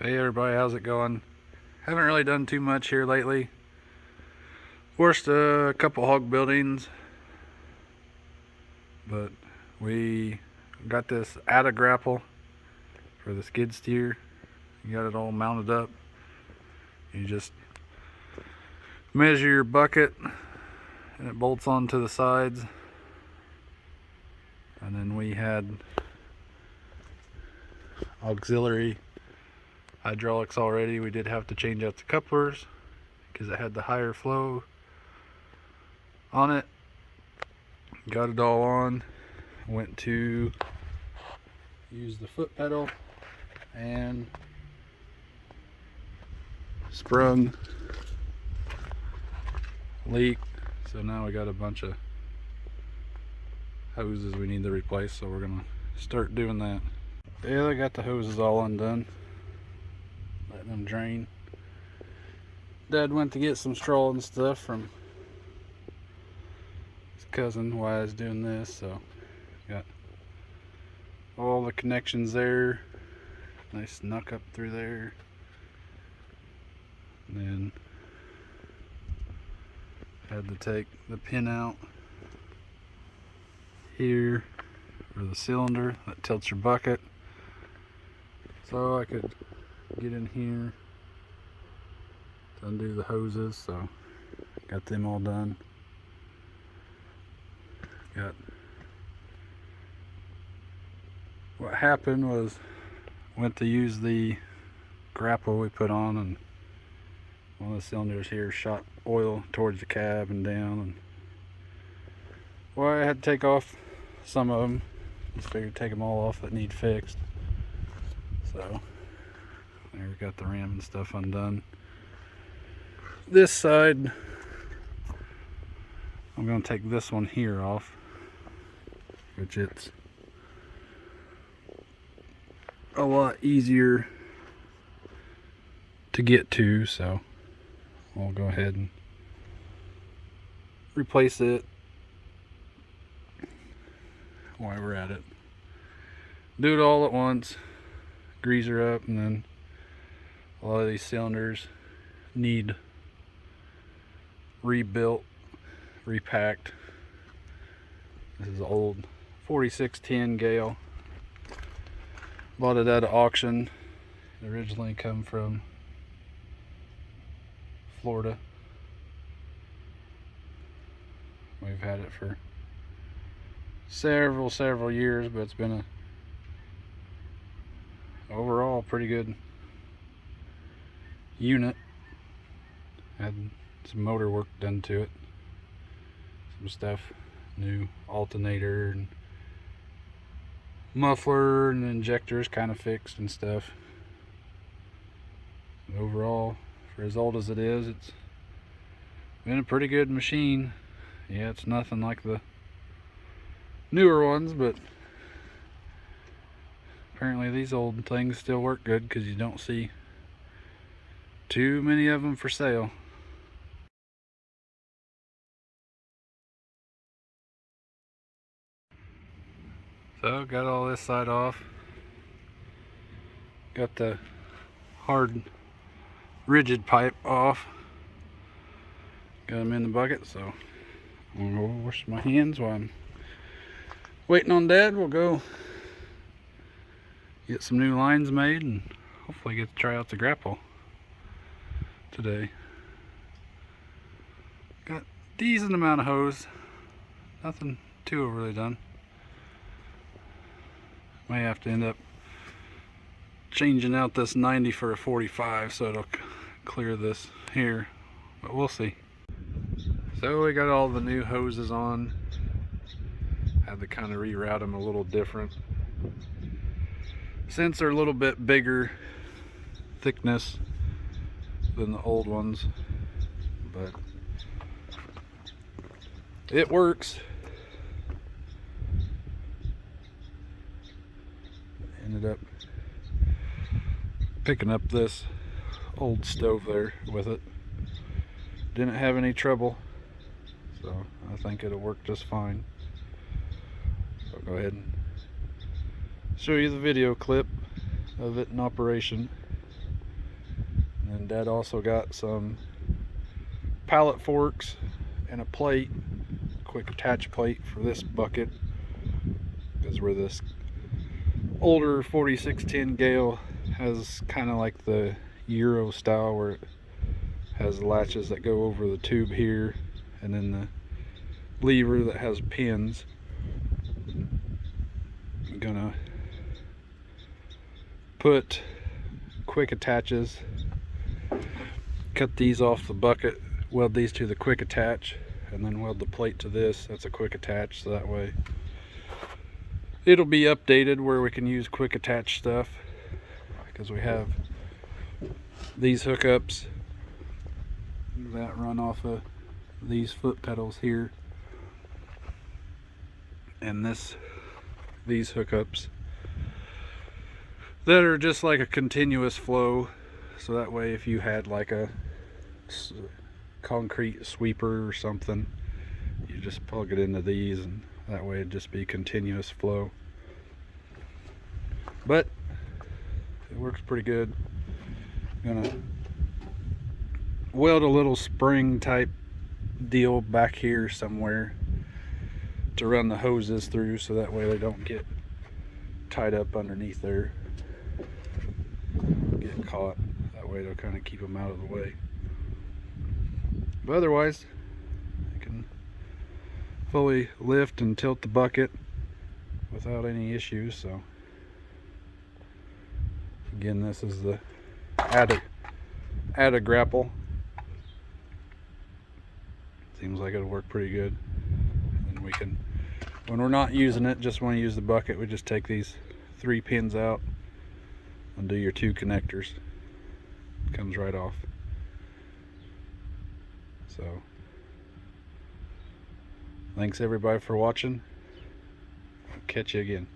Hey everybody, how's it going? Haven't really done too much here lately. Forced a couple hog buildings, but we got this out of Grapple for the skid steer. You got it all mounted up. You just measure your bucket and it bolts onto the sides. And then we had auxiliary hydraulics already. We did have to change out the couplers because it had the higher flow on it. Got it all on. Went to use the foot pedal and sprung leak. So now we got a bunch of hoses we need to replace, so we're gonna start doing that. Yeah, I got the hoses all undone, letting them drain. Dad went to get some straw and stuff from his cousin while I was doing this, so got all the connections there. Nice snuck up through there. And then had to take the pin out here for the cylinder that tilts your bucket, so I could get in here to undo the hoses. So got them all done. What happened was, went to use the grapple we put on, and one of the cylinders here shot oil towards the cab and down, and well, I had to take off some of them. Just figured take them all off that need fixed. So there, we got the ram and stuff undone. This side, I'm going to take this one here off, which it's a lot easier to get to, so I'll go ahead and replace it while we're at it. Do it all at once, grease her up, and then a lot of these cylinders need rebuilt, repacked. This is old 4610 Gehl. Bought it at an auction. It originally come from Florida. We've had it for several years, but it's been a overall pretty good unit. Had some motor work done to it, some stuff, new alternator and muffler and injectors kind of fixed and stuff. Overall, for as old as it is, it's been a pretty good machine. Yeah, it's nothing like the newer ones, but apparently these old things still work good, because you don't see too many of them for sale. So got all this side off. Got the hard rigid pipe off. Got them in the bucket, so I'm gonna go wash my hands while I'm waiting on Dad. We'll go get some new lines made and hopefully get to try out the grapple today. Got a decent amount of hose, nothing too overly done. May have to end up changing out this 90 for a 45 so it'll clear this here, but we'll see. So we got all the new hoses on. Had to kind of reroute them a little different, since they're a little bit bigger thickness than the old ones, but it works. Ended up picking up this old stove there with it. Didn't have any trouble, so I think it'll work just fine. So I'll go ahead and show you the video clip of it in operation. And Dad also got some pallet forks and a plate, quick attach plate for this bucket, because where this older 4610 Gehl has kind of like the Euro style where it has latches that go over the tube here, and then the lever that has pins. I'm gonna put quick attaches, cut these off the bucket, weld these to the quick attach, and then weld the plate to this. That's a quick attach, so that way it'll be updated where we can use quick attach stuff, because we have these hookups that run off of these foot pedals here, and these hookups that are just like a continuous flow, so that way if you had like a concrete sweeper or something, you just plug it into these, and that way it'd just be continuous flow. But it works pretty good. I'm gonna weld a little spring type deal back here somewhere to run the hoses through, so that way they don't get tied up underneath there, get caught. That way they'll kind of keep them out of the way. But otherwise, I can fully lift and tilt the bucket without any issues. So again, this is the add a grapple. Seems like it'll work pretty good. And we can, when we're not using it, just want to use the bucket, we just take these 3 pins out and do your 2 connectors. It comes right off. So thanks everybody for watching. I'll catch you again.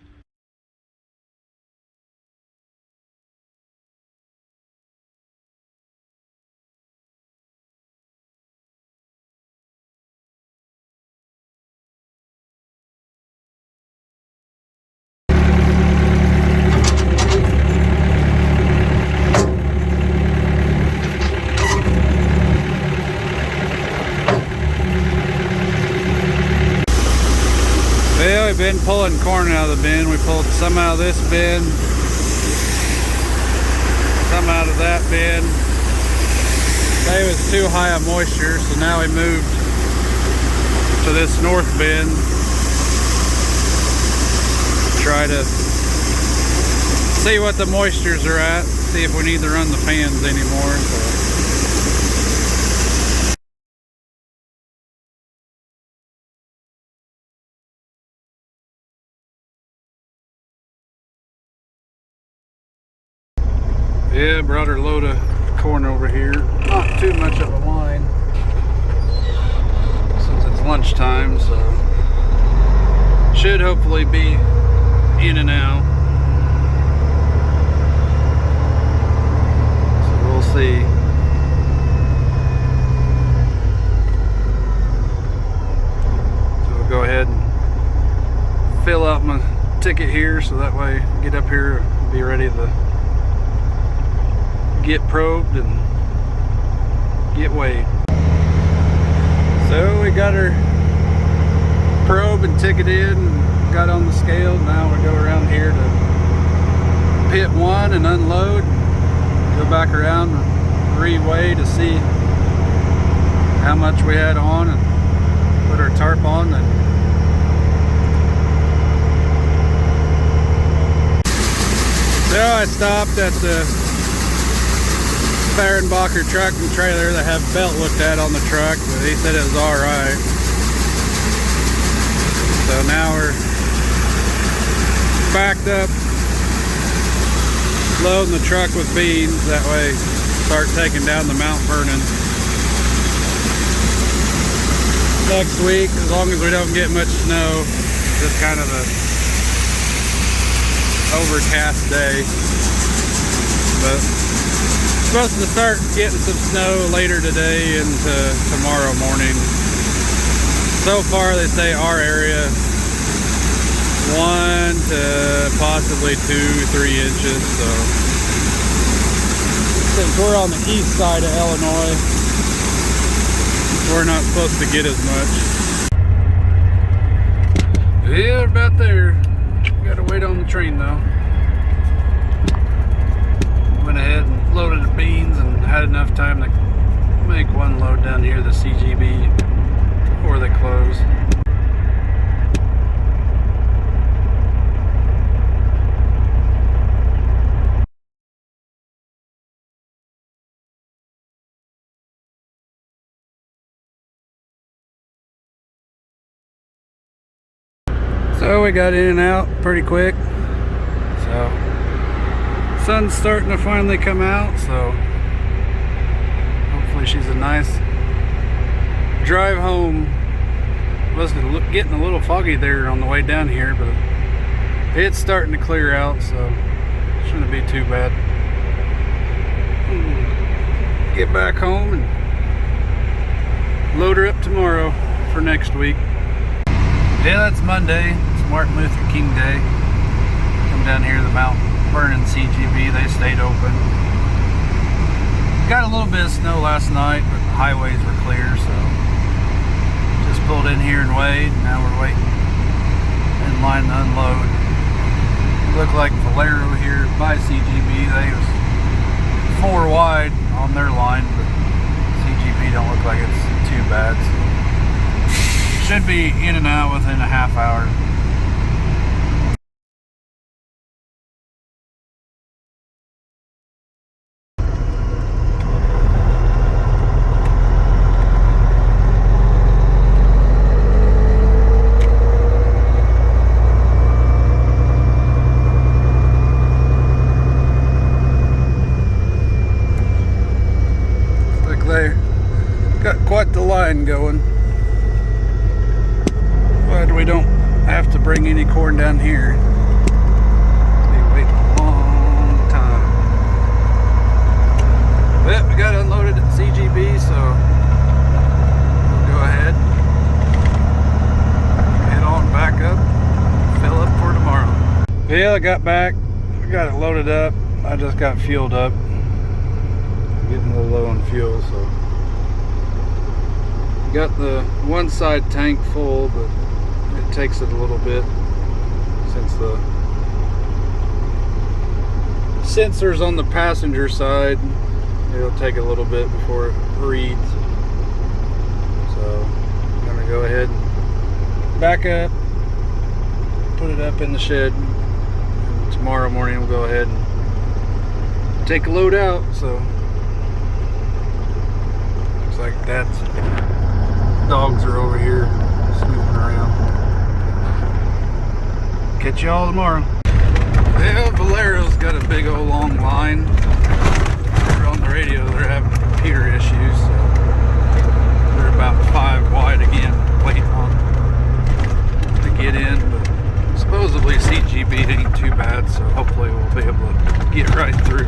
Well, we've been pulling corn out of the bin. We pulled some out of this bin, some out of that bin. It was too high of moisture, so now we moved to this north bin. Try to see what the moistures are at, see if we need to run the fans anymore. Yeah, brought her load of corn over here. Not too much of a line since it's lunchtime, so should hopefully be in and out. So we'll see. So we'll go ahead and fill out my ticket here, so that way get up here and be ready to get probed and get weighed. So we got her probe and ticketed and got on the scale. Now we go around here to pit 1 and unload, go back around and re-weigh to see how much we had on and put our tarp on. And so I stopped at the Fehrenbacher truck and trailer that have belt looked at on the truck, but he said it was alright. So now we're backed up, loading the truck with beans, that way start taking down the Mount Vernon. Next week, as long as we don't get much snow, just kind of a overcast day. But supposed to start getting some snow later today into tomorrow morning. So far they say our area 1 to possibly 2-3 inches, so some So we're on the east side of Illinois. We're not supposed to get as much. Yeah, about there. Gotta wait on the train though. Went ahead and loaded the beans and had enough time to make one load down here, the CGB, before they close. So we got in and out pretty quick. So sun's starting to finally come out, so hopefully she's a nice drive home. It was getting a little foggy there on the way down here, but it's starting to clear out, so it shouldn't be too bad. Get back home and load her up tomorrow for next week. Yeah, that's Monday. It's Martin Luther King Day. Come down here to the Mount Vernon CGB. They stayed open. Got a little bit of snow last night, but the highways were clear, so just pulled in here and waited. Now we're waiting in line to unload. It looked like Valero here by CGB. They was 4 wide on their line, but CGB don't look like it's too bad. So should be in and out within a half hour. Look there, got quite the line going. Glad we don't have to bring any corn down here. Be waiting a long time. But we got unloaded at CGB, so we'll go ahead, head on back up, fill up for tomorrow. Yeah, I got back, I got it loaded up. I just got fueled up. Getting a little low on fuel, so got the one side tank full, but it takes it a little bit since the sensor's on the passenger side. It'll take a little bit before it reads. So I'm gonna go ahead and back up, put it up in the shed, and tomorrow morning we'll go ahead and take a load out. So looks like that's dogs are over here snooping around. Catch y'all tomorrow. Yeah, Valero's got a big old long line. They're on the radio, they're having computer issues, so they're about 5 wide again, waiting on to get in. But supposedly CGB ain't too bad, so hopefully we'll be able to get right through.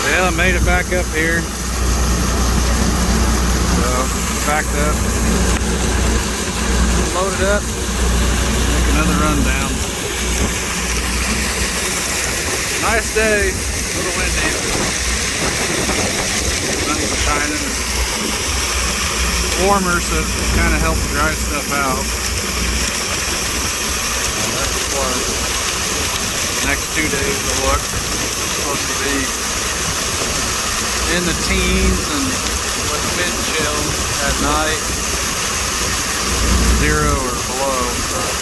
Well, I made it back up here. So, backed up. Load it up. Make another run down. Nice day. A little windy. Sun's shining. Warmer, so it kind of helps dry stuff out. That's a plus. Next 2 days will look supposed to be in the teens and with wind chill at night, 0 or below. So